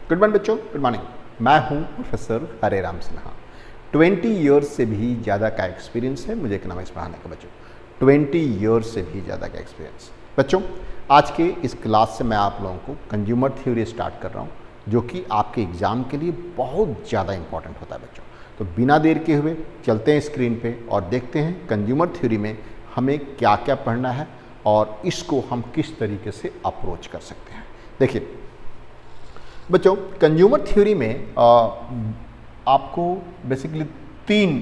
Good morning बच्चों, good morning. मैं हूं प्रोफेसर हरे राम सिन्हा। 20 ईयर्स से भी ज़्यादा का एक्सपीरियंस है मुझे इकोनॉमिक्स पढ़ाने का बच्चों। 20 ईयर्स से भी ज़्यादा का एक्सपीरियंस बच्चों। आज के इस क्लास से मैं आप लोगों को कंज्यूमर थ्योरी स्टार्ट कर रहा हूं, जो कि आपके एग्ज़ाम के लिए बहुत ज़्यादा इंपॉर्टेंट होता है बच्चों। तो बिना देर के हुए चलते हैं स्क्रीन पे और देखते हैं कंज्यूमर थ्योरी में हमें क्या क्या पढ़ना है और इसको हम किस तरीके से अप्रोच कर सकते हैं। देखिए बच्चों, कंज्यूमर थ्योरी में आपको बेसिकली 3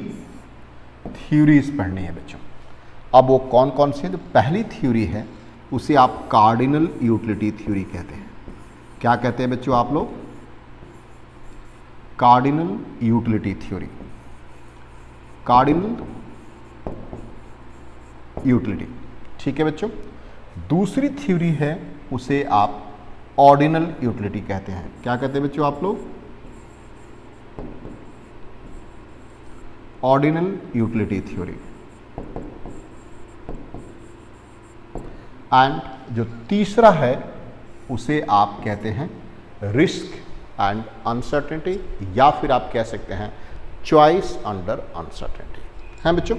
थ्योरीज पढ़नी है बच्चों। अब वो कौन कौन सी है? तो पहली थ्योरी है उसे आप कार्डिनल यूटिलिटी थ्योरी कहते हैं। क्या कहते हैं बच्चों आप लोग? Cardinal utility theory. Cardinal utility, ठीक है बच्चों। दूसरी थ्योरी है उसे आप ऑर्डिनल यूटिलिटी कहते हैं। क्या कहते हैं बच्चों आप लोग? Ordinal utility theory. एंड जो तीसरा है उसे आप कहते हैं रिस्क एंड अनसर्टेनिटी, या फिर आप कह सकते हैं चॉइस अंडर अनसर्टेनिटी, है बच्चों।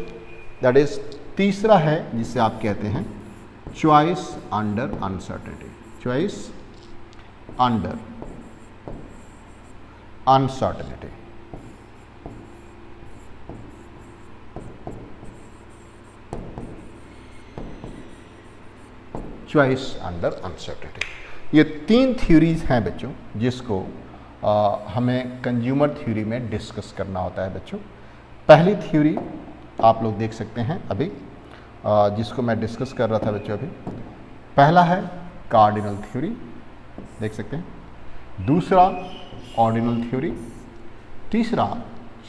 दैट इज तीसरा है जिसे आप कहते हैं choice under uncertainty. Choice under uncertainty. Choice under uncertainty, ये 3 थ्योरीज हैं बच्चों जिसको हमें कंज्यूमर थ्योरी में डिस्कस करना होता है बच्चों। पहली थ्योरी आप लोग देख सकते हैं अभी, जिसको मैं डिस्कस कर रहा था बच्चों अभी। पहला है कार्डिनल थ्योरी, देख सकते हैं। दूसरा ऑर्डिनल थ्योरी। तीसरा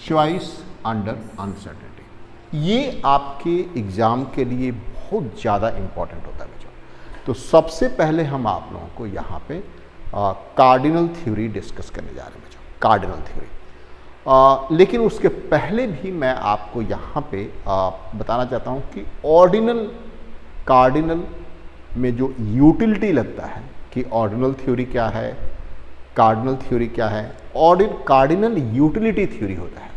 चॉइस अंडर अनसर्टेनिटी। ये आपके एग्ज़ाम के लिए बहुत ज़्यादा इम्पॉर्टेंट होता है बच्चों। तो सबसे पहले हम आप लोगों को यहाँ पे कार्डिनल थ्योरी डिस्कस करने जा रहे हैं बच्चों। कार्डिनल थ्योरी, लेकिन उसके पहले भी मैं आपको यहाँ पे बताना चाहता हूँ कि ऑर्डिनल कार्डिनल में जो यूटिलिटी लगता है कि ऑर्डिनल थ्योरी क्या है, कार्डिनल थ्योरी क्या है। कार्डिनल यूटिलिटी थ्योरी होता है,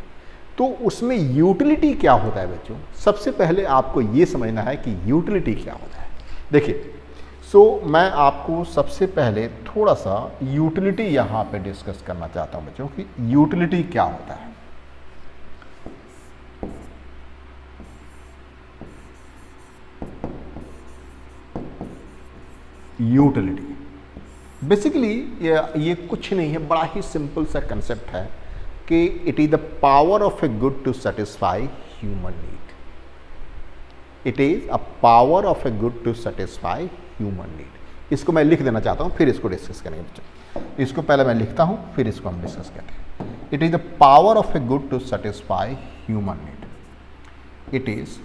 तो उसमें यूटिलिटी क्या होता है बच्चों? सबसे पहले आपको ये समझना है कि यूटिलिटी क्या होता है। देखिए, मैं आपको सबसे पहले थोड़ा सा यूटिलिटी यहाँ पे डिस्कस करना चाहता हूँ बच्चों कि यूटिलिटी क्या होता है। यूटिलिटी बेसिकली ये कुछ नहीं है, बड़ा ही सिंपल सा कंसेप्ट है कि it is the power of a good to satisfy human need. It is a power of a good to satisfy human need. इसको मैं लिख देना चाहता हूँ, फिर इसको डिस्कस करेंगे बच्चों। इसको पहले मैं लिखता हूँ, फिर इसको हम डिस्कस करते हैं। It is the power of a good to satisfy human need. It इज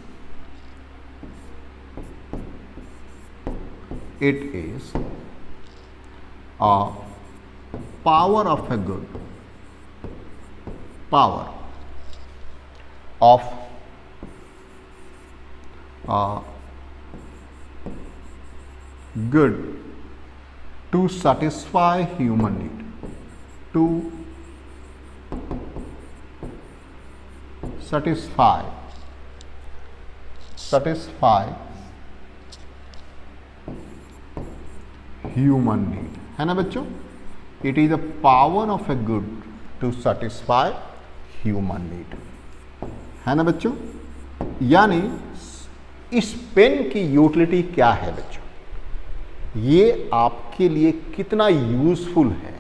a power of a good, power of good to satisfy human need, to satisfy human need, है ना बच्चों। It is the power of a good to satisfy human need, है ना बच्चों। यानी इस pen की यूटिलिटी क्या है बच्चों? ये आपके लिए कितना यूजफुल है,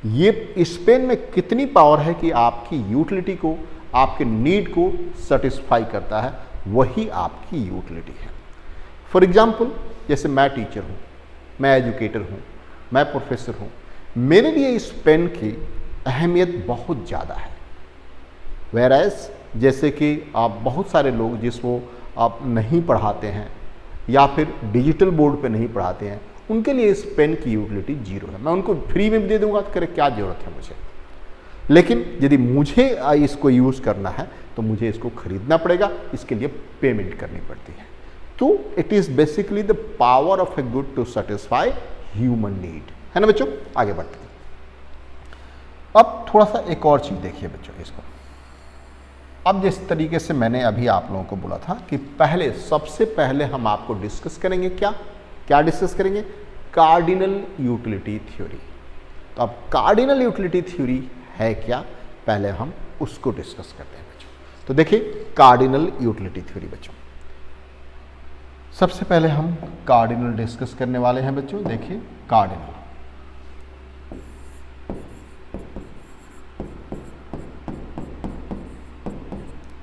ये इस पेन में कितनी पावर है कि आपकी यूटिलिटी को, आपके नीड को सेटिस्फाई करता है, वही आपकी यूटिलिटी है। फॉर एग्जाम्पल, जैसे मैं टीचर हूँ, मैं एजुकेटर हूँ, मैं प्रोफेसर हूँ, मेरे लिए इस पेन की अहमियत बहुत ज़्यादा है। वेरएज जैसे कि आप बहुत सारे लोग जिसको आप नहीं पढ़ाते हैं या फिर डिजिटल बोर्ड पे नहीं पढ़ाते हैं, उनके लिए इस पेन की यूटिलिटी 0 है। मैं उनको फ्री में भी दे दूंगा तो करे क्या ज़रूरत है मुझे। लेकिन यदि मुझे इसको यूज़ करना है तो मुझे इसको खरीदना पड़ेगा, इसके लिए पेमेंट करनी पड़ती है। तो it is basically the power of a good to satisfy human need, है ना बच्चों। आगे बढ़ते हैं। अब थोड़ा सा एक और चीज़ देखिए बच्चों इसको। अब जिस तरीके से मैंने अभी आप लोगों को बोला था कि पहले, सबसे पहले हम आपको डिस्कस करेंगे क्या डिस्कस करेंगे? Cardinal utility theory. तो अब कार्डिनल यूटिलिटी थ्योरी है क्या, पहले हम उसको डिस्कस करते हैं बच्चों। तो देखिए कार्डिनल यूटिलिटी थ्योरी बच्चों, सबसे पहले हम कार्डिनल डिस्कस करने वाले हैं बच्चों। देखिए cardinal,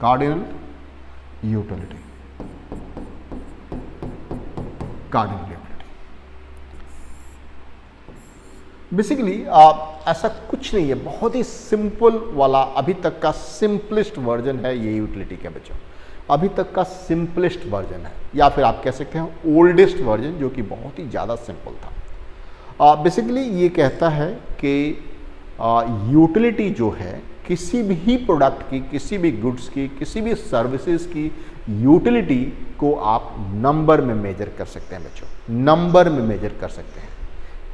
cardinal utility, cardinal utility basically ऐसा कुछ नहीं है, बहुत ही सिंपल वाला, अभी तक का सिंपलेस्ट वर्जन है ये यूटिलिटी का बच्चों। अभी तक का सिंपलेस्ट वर्जन है, या फिर आप कह सकते हैं ओल्डेस्ट वर्जन, जो कि बहुत ही ज़्यादा सिंपल था। बेसिकली ये कहता है कि यूटिलिटी जो है, किसी भी प्रोडक्ट की, किसी भी गुड्स की, किसी भी सर्विसेज की यूटिलिटी को आप नंबर में मेजर कर सकते हैं बच्चों, नंबर में मेजर कर सकते हैं।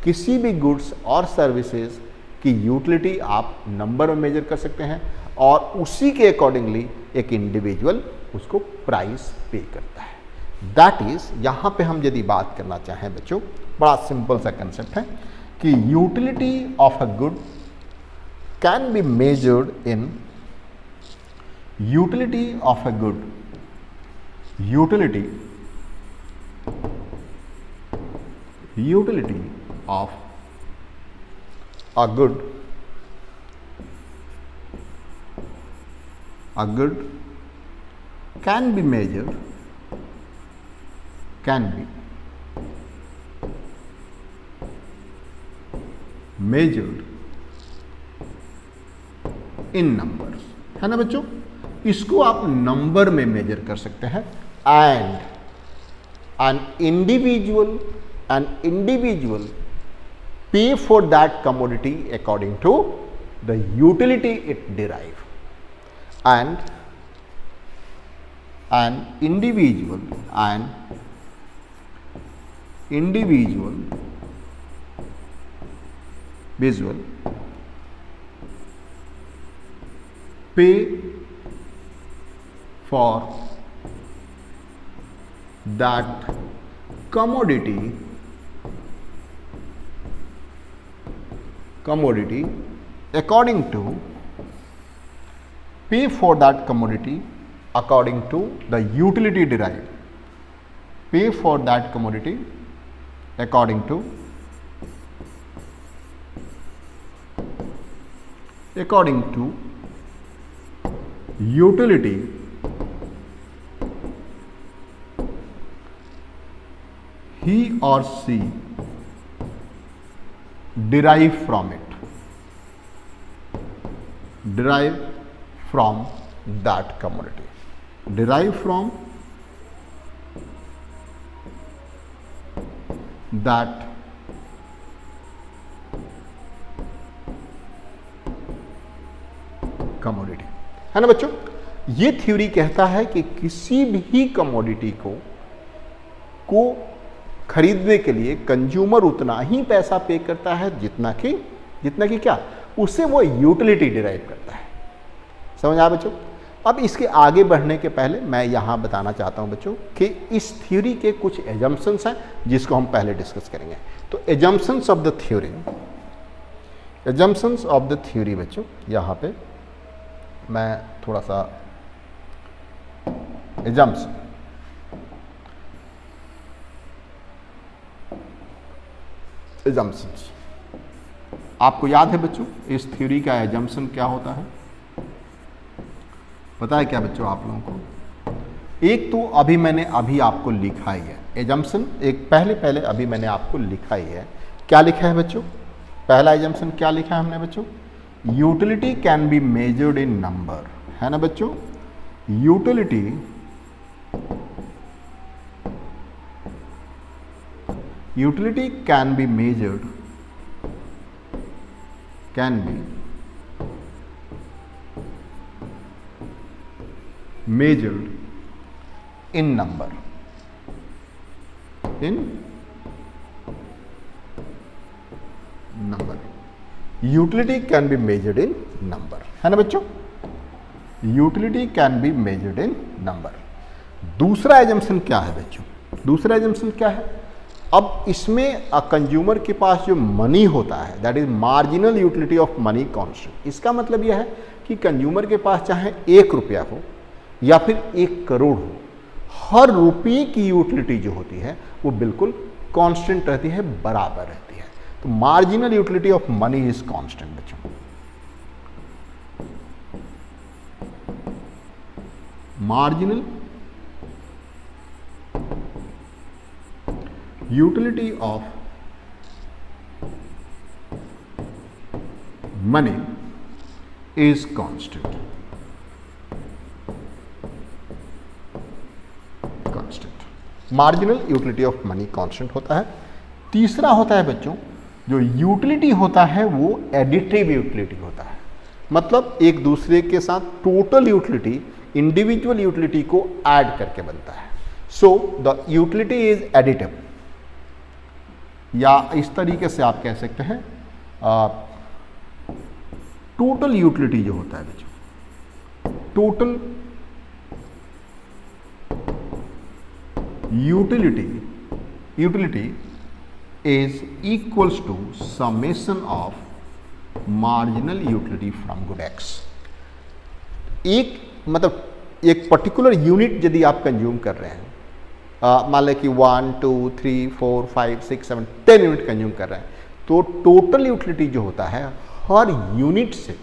किसी भी गुड्स और सर्विसेज की यूटिलिटी आप नंबर में मेजर कर सकते हैं, और उसी के अकॉर्डिंगली एक इंडिविजुअल उसको प्राइस पे करता है। दैट इज, यहाँ पे हम यदि बात करना चाहें बच्चों, बड़ा सिंपल सा कंसेप्ट है कि utility of a good can be measured in utility of a good, utility of a good can be measured in numbers, है ना बच्चों। इसको आप नंबर में मेजर कर सकते हैं। And an individual pay for that commodity according to the utility it derive. And an individual pay for that commodity according to, pay for that commodity according to the utility derived, pay for that commodity according to utility he or she derive from that commodity, derive from that commodity, है ना बच्चों। ये theory कहता है कि किसी भी commodity को खरीदने के लिए कंज्यूमर उतना ही पैसा पे करता है जितना कि क्या, उससे वो यूटिलिटी डिराइव करता है। समझ आया बच्चों। अब इसके आगे बढ़ने के पहले मैं यहाँ बताना चाहता हूँ बच्चों कि इस थ्योरी के कुछ एजम्पशंस हैं जिसको हम पहले डिस्कस करेंगे। तो एजम्पशंस ऑफ द थ्योरी बच्चों, यहाँ पे मैं थोड़ा सा एजम्पशंस आपको याद है बच्चों, इस थ्योरी का एजम्पशन क्या होता है, पता है क्या बच्चों आप लोगों को? एक तो मैंने आपको लिखा ही है एजम्पशन, एक पहले अभी मैंने आपको लिखा ही है। क्या लिखा है बच्चों? पहला एजम्पशन क्या लिखा है हमने बच्चों? Utility can be measured in number, है ना बच्चों। Utility can be measured in number, utility can be measured in number, है ना बच्चों, utility can be measured in number. दूसरा एजम्पशन क्या है बच्चों, दूसरा एजम्पशन क्या है, अब इसमें कंज्यूमर के पास जो मनी होता है that is marginal utility of money constant. इसका मतलब यह है कि कंज्यूमर के पास चाहे 1 रुपया हो या फिर 1 करोड़ हो, हर रुपये की यूटिलिटी जो होती है वो बिल्कुल कांस्टेंट रहती है, बराबर रहती है। तो marginal utility of money is constant बच्चों। Marginal utility of money is constant, marginal utility of money constant होता है। तीसरा होता है बच्चों, जो यूटिलिटी होता है वो एडिटिव यूटिलिटी होता है, मतलब एक दूसरे के साथ टोटल यूटिलिटी इंडिविजुअल यूटिलिटी को ऐड करके बनता है। So the utility is additive, या इस तरीके से आप कह सकते हैं टोटल यूटिलिटी जो होता है बच्चों, total utility is equals to summation of marginal utility from good X। एक मतलब एक पर्टिकुलर यूनिट यदि आप कंज्यूम कर रहे हैं, मान लें कि 1 2 3 4 5 6 7 10 यूनिट कंज्यूम कर रहे हैं, तो टोटल यूटिलिटी जो होता है हर यूनिट से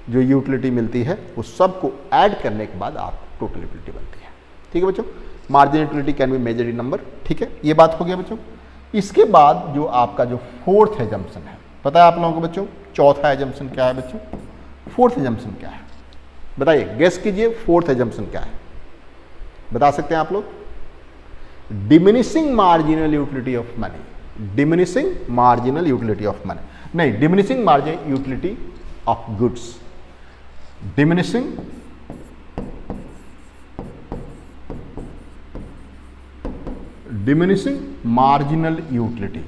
जो यूटिलिटी मिलती है वो सबको ऐड करने के बाद आप टोटल यूटिलिटी बनती है। ठीक है बच्चों, marginal utility can be measured in number. ठीक है, ये बात हो गया बच्चों। इसके बाद जो आपका जो फोर्थ एजम्पशन है, पता है आप लोगों को बच्चों चौथा एजम्पशन क्या है बच्चों, फोर्थ एजम्पशन क्या है बताइए, गेस कीजिए फोर्थ एजम्पशन क्या है, बता सकते हैं आप लोग? Diminishing marginal utility of money, diminishing marginal utility of money नहीं, diminishing marginal utility of goods, diminishing marginal utility,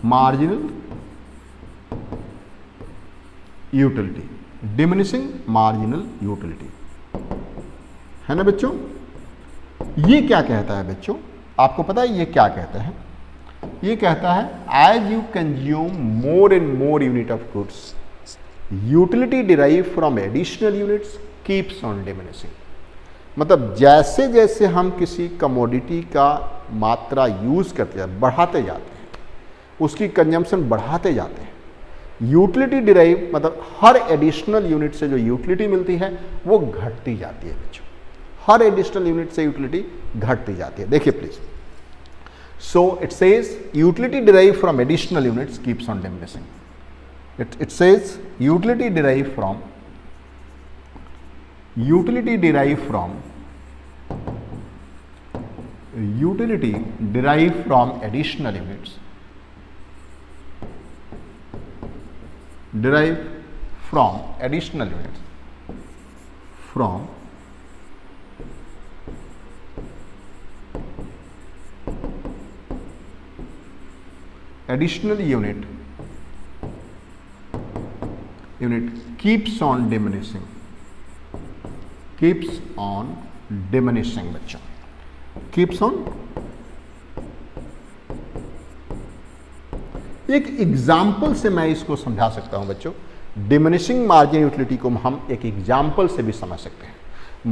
marginal utility, diminishing marginal utility, है ना बच्चों? ये क्या कहता है बच्चों, आपको पता है ये क्या कहता है? ये कहता है as you consume more and more unit of goods, utility derive from additional units keeps on diminishing. मतलब जैसे जैसे हम किसी कमोडिटी का मात्रा यूज करते हैं, बढ़ाते जाते हैं, उसकी कंजम्पशन बढ़ाते जाते हैं, यूटिलिटी डिराइव मतलब हर एडिशनल यूनिट से जो यूटिलिटी मिलती है वो घटती जाती है बच्चों, हर एडिशनल यूनिट से यूटिलिटी घटती जाती है। देखिए please, so it says utility derive from additional units keeps on diminishing, it says utility derived from utility derived from additional units, derived from additional units, from additional unit keeps on diminishing, keeps on diminishing बच्चों, keeps on। एक example से मैं इसको समझा सकता हूं बच्चों, diminishing margin utility को हम एक एग्जाम्पल से भी समझ सकते हैं।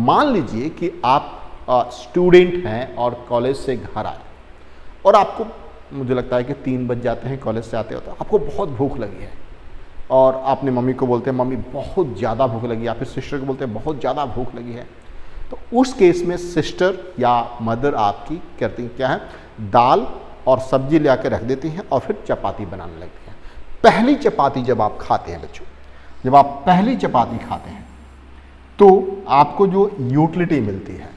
मान लीजिए कि आप स्टूडेंट हैं और कॉलेज से घर आए और आपको, मुझे लगता है कि 3 बज जाते हैं कॉलेज से आते हो, तो आपको बहुत भूख लगी है और आपने मम्मी को बोलते हैं मम्मी बहुत ज़्यादा भूख लगी, या फिर सिस्टर को बोलते हैं बहुत ज़्यादा भूख लगी है। तो उस केस में सिस्टर या मदर आपकी करती हैं क्या है, दाल और सब्जी ले आकर रख देती हैं और फिर चपाती बनाने लगती हैं। पहली चपाती जब आप खाते हैं बच्चों, जब आप पहली चपाती खाते हैं तो आपको जो यूटिलिटी मिलती है,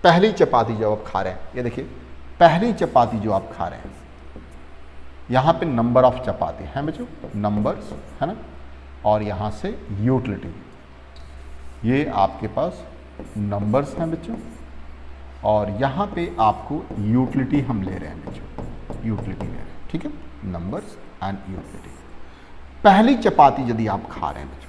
पहली चपाती जब आप खा रहे हैं, ये देखिए पहली चपाती जो आप खा रहे हैं, यहाँ पे नंबर ऑफ चपाती हैं बच्चों, नंबर्स है ना, और यहाँ से यूटिलिटी, ये आपके पास नंबर्स हैं बच्चों, और यहाँ पे आपको यूटिलिटी हम ले रहे हैं बच्चों, यूटिलिटी ले रहे हैं, ठीक है, नंबर्स एंड यूटिलिटी। पहली चपाती यदि आप खा रहे हैं बच्चों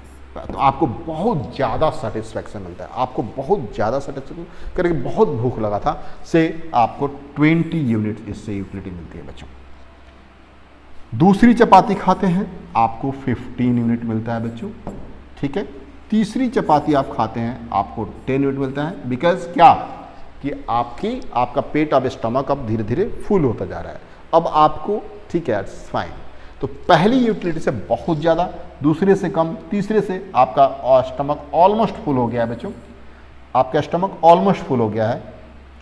तो आपको बहुत ज़्यादा सेटिस्फैक्शन मिलता है, आपको बहुत ज़्यादा सेटिस्फैक्शन करके बहुत भूख लगा था से आपको 20 यूनिट इससे यूटिलिटी मिलती है बच्चों। दूसरी चपाती खाते हैं आपको 15 यूनिट मिलता है बच्चों, ठीक है। तीसरी चपाती आप खाते हैं आपको 10 यूनिट मिलता है, बिकॉज क्या कि आपका पेट अब स्टमक अब धीरे धीरे फुल होता जा रहा है, अब आपको ठीक है फाइन। तो पहली यूटिलिटी से बहुत ज़्यादा, दूसरे से कम, तीसरे से आपका स्टमक ऑलमोस्ट फुल हो गया है बच्चों, आपका स्टमक ऑलमोस्ट फुल हो गया है।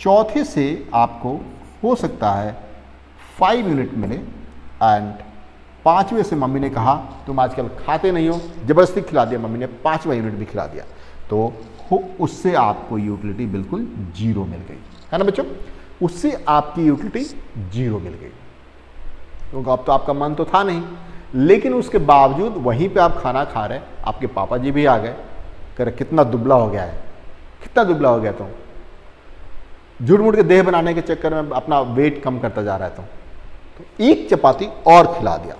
चौथे से आपको हो सकता है 5 यूनिट मिले, एंड पाँचवें से मम्मी ने कहा तुम आजकल खाते नहीं हो, ज़बरदस्ती खिला दिया मम्मी ने, 5वां यूनिट भी खिला दिया, तो उससे आपको यूटिलिटी बिल्कुल 0 मिल गई, है ना बच्चों। उससे आपकी यूटिलिटी 0 मिल गई, क्योंकि अब तो आपका मन तो था नहीं, लेकिन उसके बावजूद वहीं पे आप खाना खा रहे, आपके पापा जी भी आ गए, कह रहे कितना दुबला हो गया है, कितना दुबला हो गया तुम, झूठ मूठ के देह बनाने के चक्कर में अपना वेट कम करता जा रहा है तुम। तो एक चपाती और खिला दिया,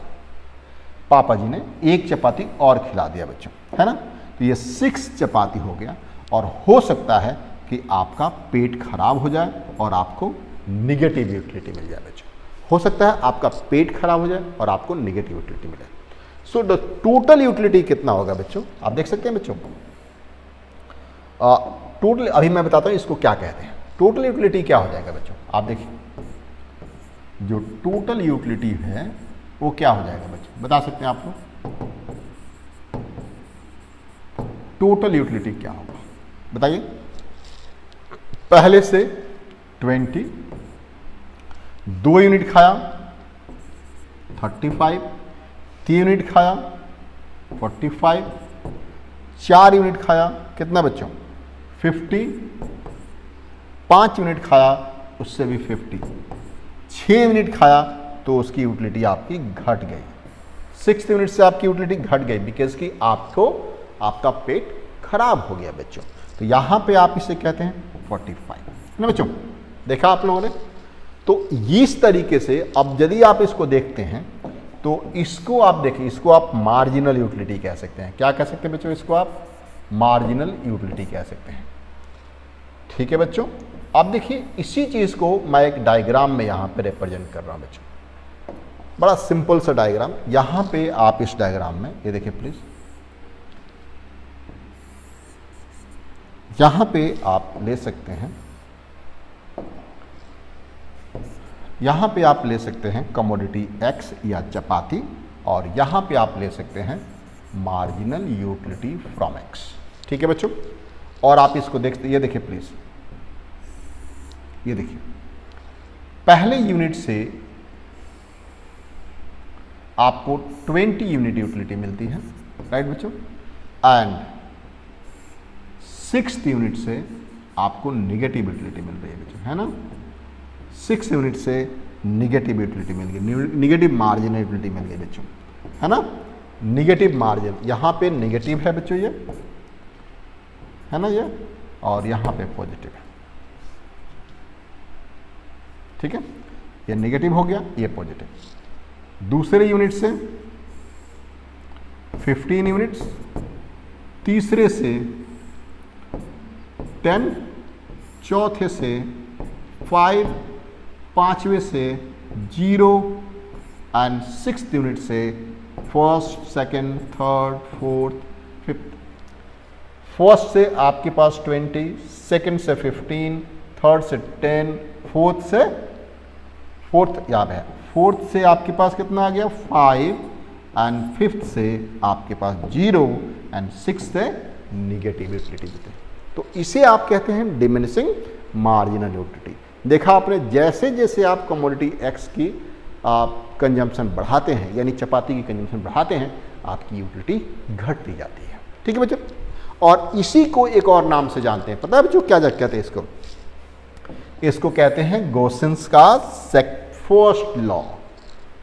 पापा जी ने एक चपाती और खिला दिया बच्चों, है ना। तो ये 6 चपाती हो गया, और हो सकता है कि आपका पेट खराब हो जाए और आपको निगेटिव यूटिलिटी मिल जाए बच्चों, हो सकता है आपका पेट खराब हो जाए और आपको निगेटिव यूटिलिटी मिले। सो द टोटल यूटिलिटी कितना होगा बच्चों, आप देख सकते हैं बच्चों। टोटल अभी मैं बताता हूँ इसको क्या कहते हैं। टोटल यूटिलिटी क्या हो जाएगा बच्चों, आप देखिए, जो टोटल यूटिलिटी है वो क्या हो जाएगा बच्चों, बता सकते हैं आप लोग। टोटल यूटिलिटी क्या होगा बताइए। पहले से 20, 2 यूनिट खाया 35, 3 यूनिट खाया 45, 4 यूनिट खाया कितना बच्चों 50, 5 यूनिट खाया उससे भी 50, 6 यूनिट खाया तो उसकी यूटिलिटी आपकी घट गई, 6 यूनिट से आपकी यूटिलिटी घट गई, बिकॉज कि आपका पेट खराब हो गया बच्चों। तो यहाँ पे आप इसे कहते हैं 45, है ना बच्चों, देखा आप लोगों ने। तो इस तरीके से अब यदि आप इसको देखते हैं तो इसको आप देखिए, इसको आप मार्जिनल यूटिलिटी कह सकते हैं। क्या कह सकते हैं बच्चों, इसको आप मार्जिनल यूटिलिटी कह सकते हैं, ठीक है बच्चों। अब देखिए इसी चीज़ को मैं एक डायग्राम में यहाँ पे रिप्रेजेंट कर रहा हूँ बच्चों, बड़ा सिंपल सा डायग्राम। यहाँ पे आप इस डायग्राम में ये देखिए प्लीज, यहाँ पे आप ले सकते हैं, यहाँ पे आप ले सकते हैं कमोडिटी X या चपाती, और यहाँ पे आप ले सकते हैं मार्जिनल यूटिलिटी फ्रॉम X, ठीक है बच्चों। और आप इसको देखते, ये देखिए प्लीज, ये देखिए पहले यूनिट से आपको 20 यूनिट यूटिलिटी मिलती है, राइट बच्चों, एंड 6th यूनिट से आपको निगेटिव यूटिलिटी मिल रही है बच्चों, है ना। 6 यूनिट से निगेटिव यूटिलिटी मिल गई, निगेटिव मार्जिन यूटिलिटी मिल गई बच्चों, है ना। निगेटिव मार्जिन, यहाँ पे निगेटिव है बच्चों, ये है ना ये, और यहाँ पे पॉजिटिव है, ठीक है। ये निगेटिव हो गया, ये पॉजिटिव। दूसरे यूनिट से 15 यूनिट्स, तीसरे से 10, चौथे से 5, पांचवें से 0, एंड 6th यूनिट से 1st, 2nd, 3rd, 4th, 5th। First से आपके पास 20, 2nd से 15, 3rd से 10, 4th याद है, 4th से आपके पास कितना आ गया 5, एंड 5th से आपके पास 0, एंड 6th से निगेटिव यूटिलिटी देते हैं। तो इसे आप कहते हैं डिमिनिशिंग मार्जिनल यूटिलिटी। देखा आपने, जैसे जैसे आप कमोडिटी X की कंजम्पशन बढ़ाते हैं, यानी चपाती की कंजम्पशन बढ़ाते हैं, आपकी यूटिलिटी घटती जाती है, ठीक है बच्चों। और इसी को एक और नाम से जानते हैं, पता है बच्चों क्या कहते हैं इसको? इसको कहते हैं गोसिन्स का first law,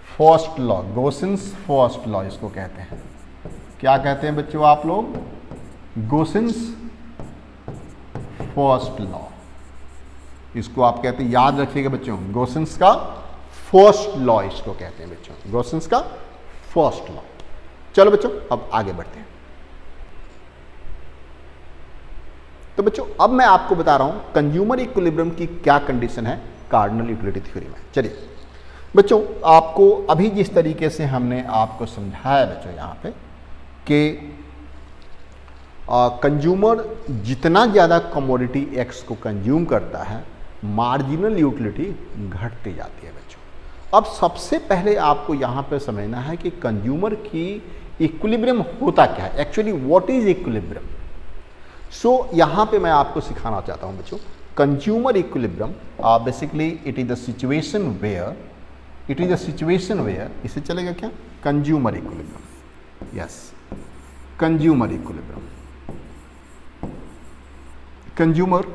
first law, Gossen's first law इसको कहते हैं। क्या कहते हैं बच्चों आप लोग? गोसिन्स फर्स्ट लॉ, इसको आप कहते हैं, याद रखिएगा बच्चों, गोसिन्स का फर्स्ट लॉ इसको कहते हैं बच्चों, गोसिन्स का फर्स्ट लॉ, चलो बच्चों अब आगे बढ़ते हैं। तो बच्चों अब मैं आपको बता रहा हूं कंज्यूमर इक्विलिब्रियम की क्या कंडीशन है कार्डिनल यूटिलिटी थ्योरी में। चलिए बच्चों, आपको अभी जिस तरीके से हमने आपको समझाया बच्चों यहाँ पे कि कंज्यूमर जितना ज़्यादा कमोडिटी एक्स को कंज्यूम करता है, मार्जिनल यूटिलिटी घटती जाती है बच्चों। अब सबसे पहले आपको यहाँ पे समझना है कि कंज्यूमर की इक्विलिब्रियम होता क्या है, actually what is equilibrium. So यहाँ पे मैं आपको सिखाना चाहता हूँ बच्चों, consumer equilibrium basically it is the situation where, इसे चलेगा क्या, consumer equilibrium, yes consumer equilibrium, consumer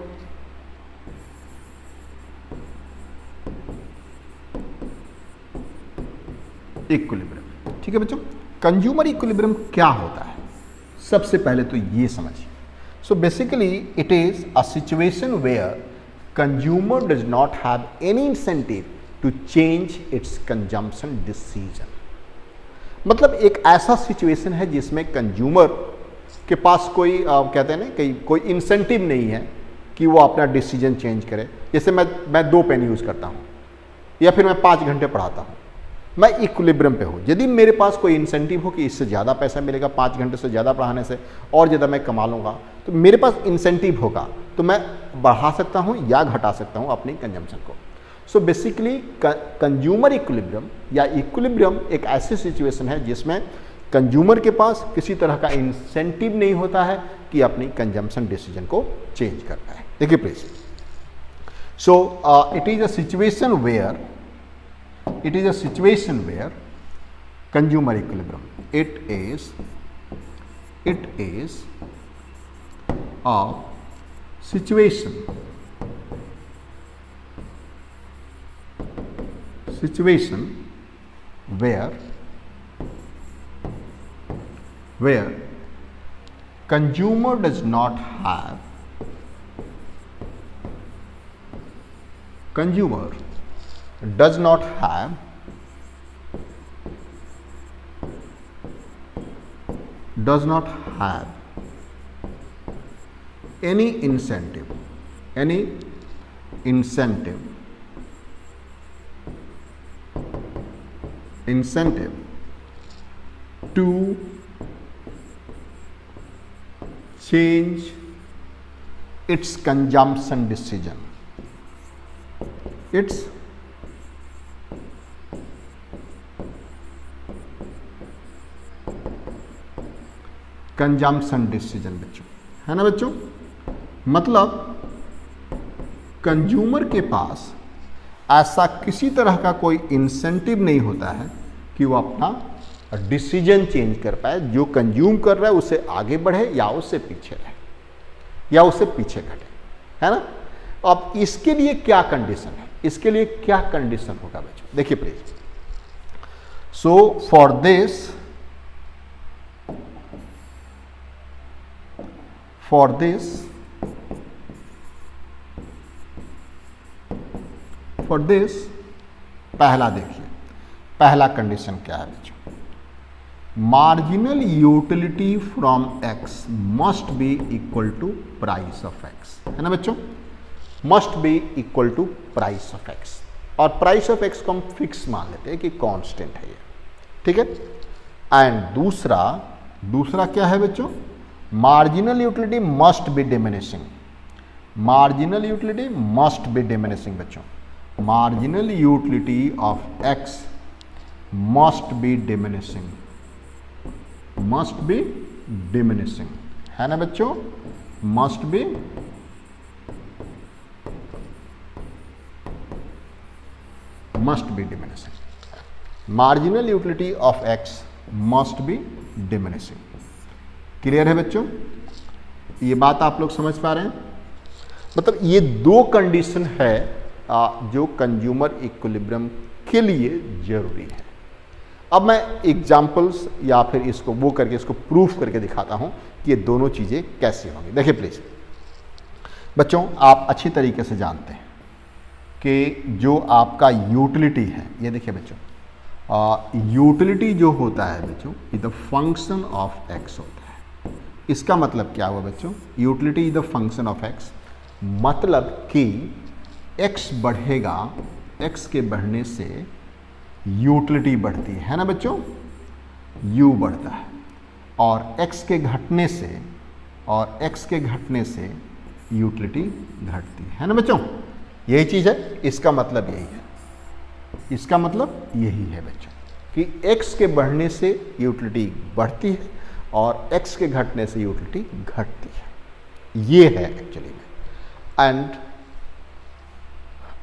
equilibrium. ठीक है बच्चों, कंज्यूमर इक्विलिब्रियम क्या होता है, सबसे पहले तो ये समझिए। So basically it is a situation where consumer does not have any incentive to change its consumption decision. मतलब एक ऐसा सिचुएशन है जिसमें कंज्यूमर के पास कोई कहते हैं ना कि कोई इंसेंटिव नहीं है कि वो अपना डिसीजन चेंज करे। जैसे मैं 2 पेन यूज़ करता हूँ या फिर मैं 5 घंटे पढ़ाता हूँ, मैं इक्विलिब्रियम पे हूँ। यदि मेरे पास कोई इंसेंटिव हो कि इससे ज़्यादा पैसा मिलेगा, 5 घंटे से ज़्यादा पढ़ाने से और ज़्यादा मैं कमा लूँगा, तो मेरे पास इंसेंटिव होगा तो मैं बढ़ा सकता हूँ या घटा सकता हूँ अपनी कंजम्पशन को। सो बेसिकली कंज्यूमर इक्विलिब्रियम या इक्विलिब्रियम एक ऐसी सिचुएशन है जिसमें कंज्यूमर के पास किसी तरह का इंसेंटिव नहीं होता है कि अपनी कंजम्पशन डिसीजन को चेंज कर पाए। देखिए please, so it is a situation where consumer equilibrium, it is a situation where consumer does not have any incentive to change its consumption decision. Its consumption decision बच्चों, है ना बच्चों। मतलब consumer के पास ऐसा किसी तरह का कोई इंसेंटिव नहीं होता है कि वो अपना डिसीजन चेंज कर पाए, जो कंज्यूम कर रहा है उससे आगे बढ़े या उससे पीछे रहे या उससे पीछे घटे, है ना। अब इसके लिए क्या कंडीशन है, इसके लिए क्या कंडीशन होगा बच्चों, देखिए प्लीज। सो फॉर दिस पहला देखिए, पहला कंडीशन क्या है बच्चों, marginal utility from X must be equal to price of X, है ना बच्चों, must be equal to price of X. और प्राइस ऑफ एक्स को हम फिक्स मान लेते हैं कि कांस्टेंट है ये, ठीक है। एंड दूसरा क्या है बच्चों, marginal utility must be diminishing, marginal utility must be diminishing बच्चों, marginal utility of X must be diminishing, है ना बच्चों, must be diminishing, marginal utility of X must be diminishing. Clear है बच्चों, ये बात आप लोग समझ पा रहे हैं। मतलब ये 2 कंडीशन है जो कंज्यूमर इक्विलिब्रियम के लिए जरूरी है। अब मैं एग्जाम्पल्स या फिर इसको वो करके इसको प्रूफ करके दिखाता हूं कि ये दोनों चीजें कैसे होंगी। देखिए प्लीज बच्चों, आप अच्छी तरीके से जानते हैं कि जो आपका यूटिलिटी है, ये देखिए बच्चों, यूटिलिटी जो होता है बच्चों is the function of x होता है। इसका मतलब क्या हुआ बच्चों, utility is the function of x, मतलब कि एक्स बढ़ेगा, एक्स के बढ़ने से यूटिलिटी बढ़ती है ना बच्चों, यू बढ़ता है, और एक्स के घटने से यूटिलिटी घटती है ना बच्चों, यही चीज़ है। इसका मतलब यही है, इसका मतलब यही है बच्चों कि x के बढ़ने से यूटिलिटी बढ़ती है और x के घटने से यूटिलिटी घटती है, ये है एक्चुअली में। एंड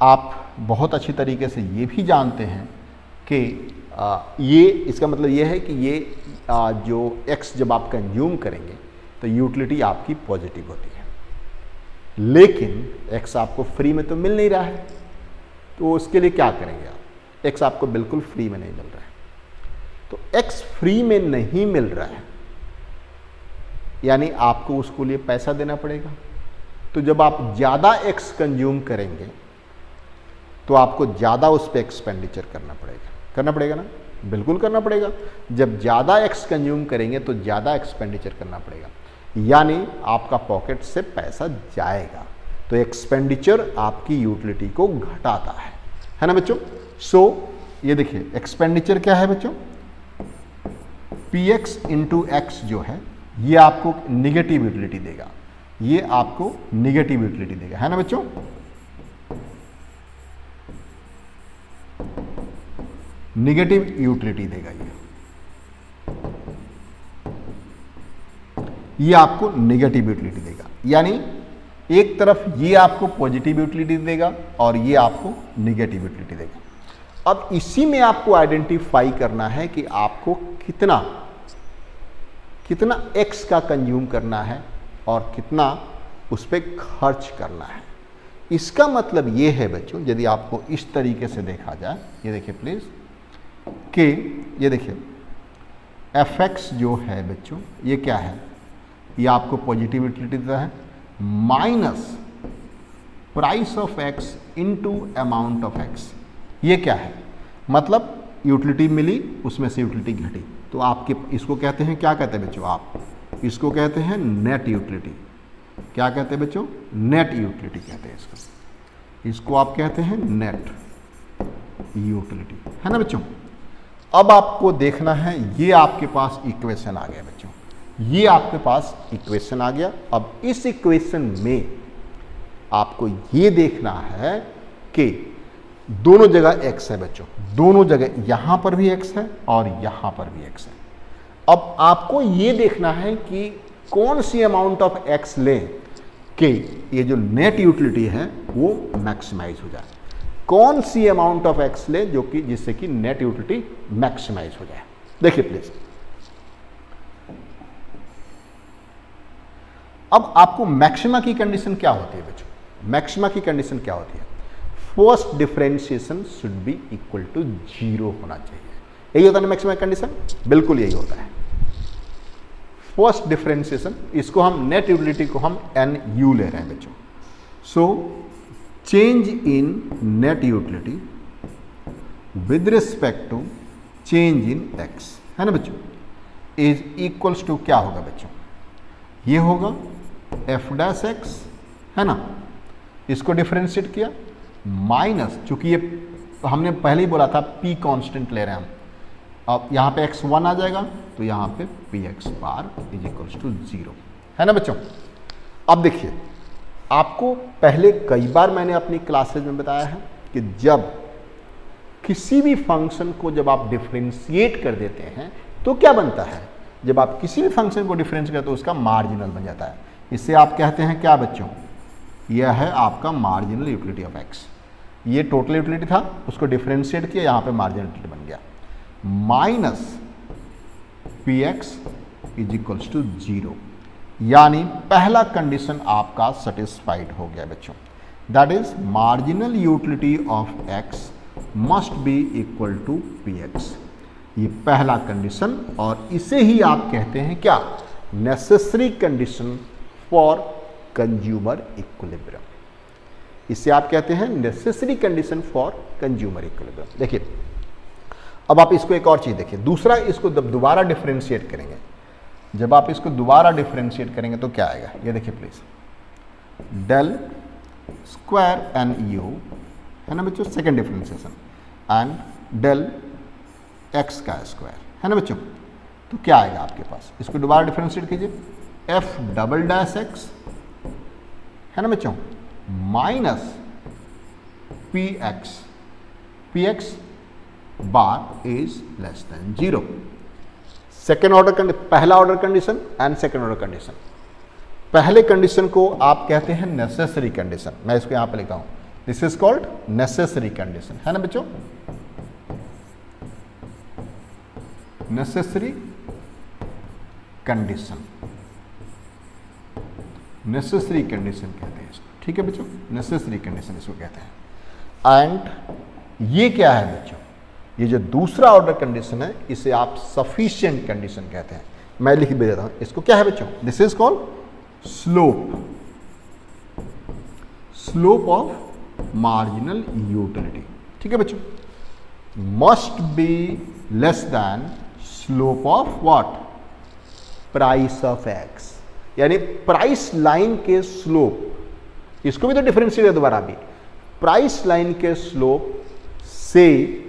आप बहुत अच्छी तरीके से ये भी जानते हैं कि ये इसका मतलब ये है कि ये जो x जब आप कंज्यूम करेंगे तो यूटिलिटी आपकी पॉजिटिव होती है, लेकिन x आपको फ्री में तो मिल नहीं रहा है, तो उसके लिए क्या करेंगे आप, x आपको बिल्कुल फ्री में नहीं मिल रहा है, तो x फ्री में नहीं मिल रहा है यानी आपको उसको लिए पैसा देना पड़ेगा। तो जब आप ज़्यादा x कंज्यूम करेंगे तो आपको ज़्यादा उस पर एक्सपेंडिचर करना पड़ेगा ना, बिल्कुल करना पड़ेगा। जब ज़्यादा x कंज्यूम करेंगे तो ज़्यादा एक्सपेंडिचर करना पड़ेगा, यानी आपका पॉकेट से पैसा जाएगा, तो एक्सपेंडिचर आपकी यूटिलिटी को घटाता है ना बच्चों। सो ये देखिए एक्सपेंडिचर क्या है बच्चों, px इंटू एक्स जो है ये आपको निगेटिव यूटिलिटी देगा, ये आपको निगेटिव यूटिलिटी देगा, है ना बच्चों। निगेटिव यूटिलिटी देगा ये आपको निगेटिव यूटिलिटी देगा, यानी एक तरफ ये आपको पॉजिटिव यूटिलिटी देगा और ये आपको निगेटिव यूटिलिटी देगा। अब इसी में आपको आइडेंटिफाई करना है कि आपको कितना x का कंज्यूम करना है और कितना उस पर खर्च करना है। इसका मतलब ये है बच्चों, यदि आपको इस तरीके से देखा जाए, ये देखिए प्लीज, कि ये देखिए fx जो है बच्चों ये क्या है, ये आपको पॉजिटिव यूटिलिटी देता है, minus price of x into amount of x, ये क्या है, मतलब यूटिलिटी मिली उसमें से यूटिलिटी घटी, तो आपके इसको कहते हैं, क्या कहते हैं बच्चों, आप इसको कहते हैं नेट यूटिलिटी। क्या कहते हैं बच्चों, नेट यूटिलिटी कहते हैं इसको आप कहते हैं नेट यूटिलिटी, है ना बच्चों। अब आपको देखना है, ये आपके पास इक्वेशन आ गया बच्चों, ये आपके पास इक्वेशन आ गया। अब इस इक्वेशन में आपको ये देखना है कि दोनों जगह x है बच्चों, दोनों जगह, यहां पर भी x है और यहां पर भी x है। अब आपको ये देखना है कि कौन सी अमाउंट ऑफ x लें कि ये जो नेट यूटिलिटी है वो मैक्सिमाइज हो जाए, कौन सी अमाउंट ऑफ x लें जो कि जिससे कि नेट यूटिलिटी मैक्सिमाइज हो जाए। देखिए प्लीज, अब आपको मैक्सिमा की कंडीशन क्या होती है बच्चों, मैक्सिमा की कंडीशन क्या होती है, first differentiation should be equal to 0 होना चाहिए, यही होता है ना मैक्सिमा कंडीशन, बिल्कुल यही होता है फर्स्ट डिफरेंशिएशन। इसको हम नेट यूटिलिटी को हम NU ले रहे हैं बच्चों। So change in net utility with respect to change in x, है ना बच्चों, इज इक्वल्स टू क्या होगा बच्चों, ये होगा f'(x), है ना, इसको डिफरेंशिएट किया, माइनस, चूंकि ये हमने पहले ही बोला था p कांस्टेंट ले रहे हैं हम, अब यहाँ पे x1 आ जाएगा तो यहाँ पे px bar is equals to 0, है ना बच्चों। अब देखिए, आपको पहले कई बार मैंने अपनी क्लासेज में बताया है कि जब किसी भी फंक्शन को जब आप डिफरेंशिएट कर देते हैं तो क्या बनता है, जब आप किसी भी फंक्शन को डिफरेंशिएट करते हो उसका मार्जिनल बन जाता है। इसे आप कहते हैं क्या बच्चों, यह है आपका मार्जिनल यूटिलिटी ऑफ x। ये टोटल यूटिलिटी था, उसको डिफरेंशिएट किया, यहाँ पे मार्जिनल यूटिलिटी बन गया, minus px is equals to 0, यानी पहला कंडीशन आपका सेटिस्फाइड हो गया बच्चों, that is marginal utility of x must be equal to px, ये पहला कंडीशन, और इसे ही आप कहते हैं क्या, necessary condition for consumer equilibrium, इसे आप कहते हैं necessary condition for consumer equilibrium. देखिए अब आप इसको एक और चीज़ देखिए, दूसरा इसको जब दोबारा डिफ्रेंशिएट करेंगे, जब आप इसको दोबारा डिफ्रेंशिएट करेंगे तो क्या आएगा, ये देखिए please, del square N U है ना बच्चों, second differentiation, and del X का स्क्वायर है ना बच्चों। तो क्या आएगा आपके पास, इसको दोबारा डिफ्रेंशिएट कीजिए, एफ डबल डैश एक्स है ना बच्चों minus P X bar is less than 0। Second order पहला order condition and second order condition. पहले कंडीशन को आप कहते हैं नेसेसरी कंडीशन, मैं इसको यहां पे लिखता हूं, this is called necessary condition है ना बच्चों, नेसेसरी कंडीशन, नेसेसरी कंडीशन कहते हैं इसको, ठीक है बच्चों, नेसेसरी कंडीशन इसको कहते हैं। एंड ये क्या है बच्चों, ये जो दूसरा ऑर्डर कंडीशन है इसे आप सफिशिएंट कंडीशन कहते हैं। मैं लिख भी देता हूं इसको, क्या है बच्चों, this is called slope of marginal utility, ठीक है बच्चों, must be less than slope of what, price of x, यानी प्राइस लाइन के स्लोप, इसको भी तो डिफरेंशिएट है दोबारा भी, प्राइस लाइन के स्लोप से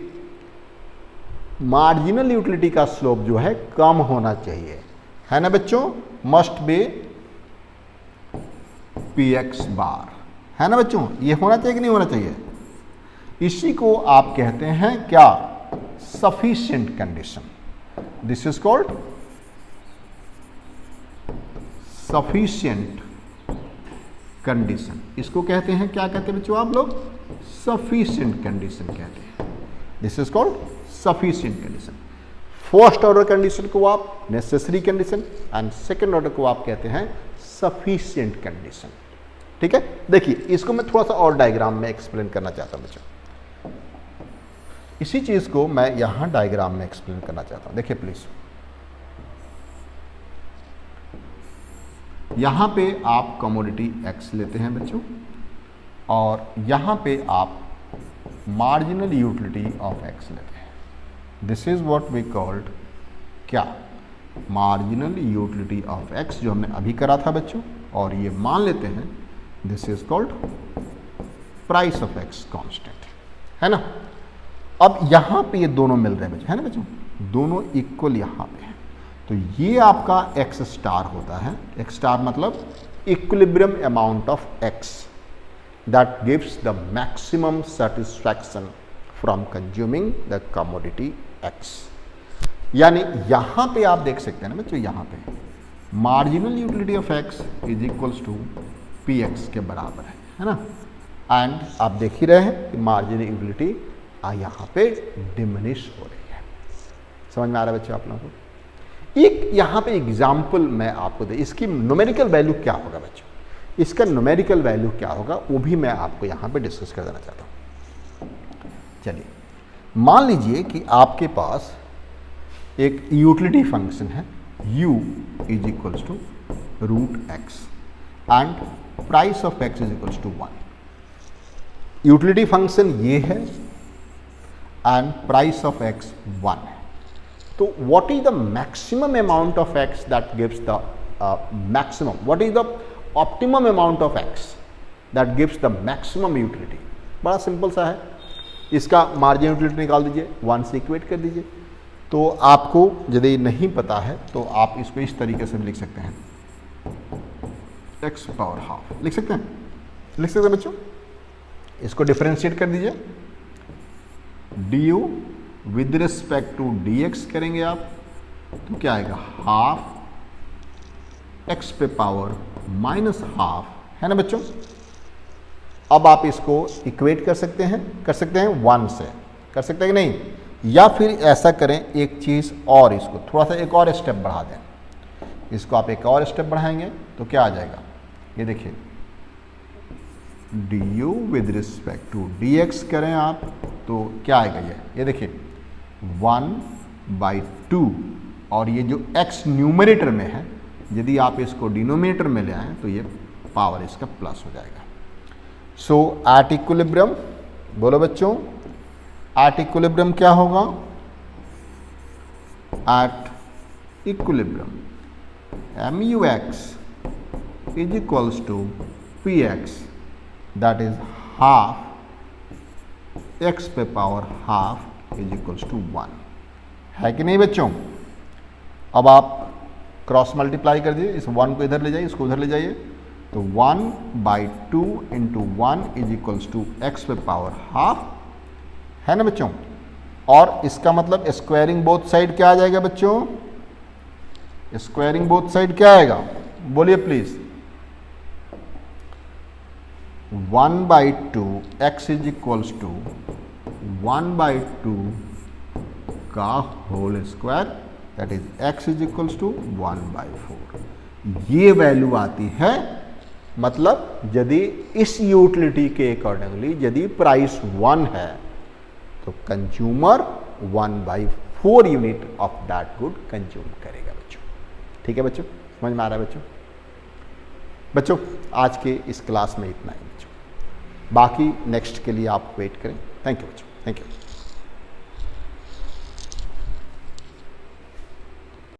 मार्जिनल यूटिलिटी का स्लोप जो है कम होना चाहिए, है ना बच्चों, मस्ट बी पी एक्स बार, है ना बच्चों, ये होना चाहिए कि नहीं होना चाहिए, इसी को आप कहते हैं क्या, sufficient condition, this is called sufficient condition, इसको कहते हैं क्या कहते हैं बच्चों आप लोग, सफिशिएंट कंडीशन कहते हैं, this is called sufficient condition. First order condition को आप necessary condition and second order को आप कहते हैं सफिशिएंट कंडीशन, ठीक है। देखिए इसको मैं थोड़ा सा और डायग्राम में एक्सप्लेन करना चाहता हूं बच्चों, इसी चीज को मैं यहां डायग्राम में एक्सप्लेन करना चाहता हूं, देखिए प्लीज, यहां पे आप कमोडिटी एक्स लेते हैं बच्चों और यहां पे आप मार्जिनल यूटिलिटी ऑफ एक्स लेते हैं, this is what we called क्या, मार्जिनल यूटिलिटी ऑफ एक्स, जो हमने अभी करा था बच्चों, और ये मान लेते हैं this is called price of x constant, है ना। अब यहां पे ये दोनों मिल रहे हैं बच्चों, है ना बच्चों, दोनों इक्वल यहां पे हैं, तो ये आपका एक्स स्टार होता है, एक्स स्टार मतलब equilibrium amount of X that gives the maximum satisfaction from consuming the commodity x. यानी यहां पे आप देख सकते हैं ना बच्चों, यहां पे marginal utility of X is equals to P X के बराबर है ना, एंड आप देख ही रहे हैं कि मार्जिनल यूटिलिटी यहां पे डिमिनिश हो रही है, समझ में आ रहा है बच्चों आप लोगों को। एक यहां पे एग्जाम्पल मैं आपको दे, इसकी न्यूमेरिकल वैल्यू क्या होगा बच्चों, इसका न्यूमेरिकल वैल्यू क्या होगा वो भी मैं आपको यहां पे डिस्कस कर देना चाहता हूं। चलिए मान लीजिए कि आपके पास एक यूटिलिटी फंक्शन है u is equals to root X and price of X is equals to 1। Utility function ये है एंड प्राइस ऑफ एक्स 1 है, तो what is the maximum amount of X that gives the maximum, what is the optimum amount of X that gives the maximum utility. बड़ा simple सा है, इसका margin utility निकाल दीजिए, 1 से इक्वेट कर दीजिए। तो आपको यदि नहीं पता है तो आप इसको इस तरीके से भी लिख सकते हैं, एक्स पावर हाफ लिख सकते हैं बच्चों। इसको डिफरेंशिएट कर दीजिए, D U with respect to D X करेंगे आप तो क्या आएगा, हाफ एक्स पे पावर माइनस हाफ, है ना बच्चों। अब आप इसको इक्वेट कर सकते हैं 1 से, कर सकते हैं कि नहीं, या फिर ऐसा करें एक चीज़ और, इसको थोड़ा सा एक और स्टेप बढ़ा दें, इसको आप एक और स्टेप बढ़ाएंगे तो क्या आ जाएगा, ये देखिए D U with respect to D X करें आप तो क्या आएगा, ये देखिए 1/2, और ये जो x न्यूमरेटर में है यदि आप इसको डिनोमिनेटर में ले आएँ तो ये पावर इसका प्लस हो जाएगा। सो एट इक्विलिब्रियम, बोलो बच्चों, एट इक्विलिब्रियम क्या होगा, at equilibrium MUX is equals to PX, that is half x पे power half is equals to 1 है कि नहीं बच्चों। अब आप क्रॉस मल्टीप्लाई कर दीजिए, इस 1 को इधर ले जाइए, इसको उधर ले जाइए, तो 1/2 into 1 is equals to X पे पावर हाफ, है ना बच्चों। और इसका मतलब स्क्वायरिंग बोथ साइड क्या आ जाएगा बच्चों, स्क्वायरिंग बोथ साइड क्या आएगा, बोलिए please. 1/2 X is equals to 1/2 का whole square, that is x is equals to 1/4। ये वैल्यू आती है, मतलब यदि इस यूटिलिटी के अकॉर्डिंगली यदि प्राइस 1 है तो consumer 1/4 unit of that good consume करेगा बच्चों। ठीक है बच्चों, समझ में आ रहा है बच्चों। बच्चों आज के इस क्लास में इतना ही बच्चों, बाकी नेक्स्ट के लिए आप वेट करें। थैंक यू बच्चों, थैंक यू।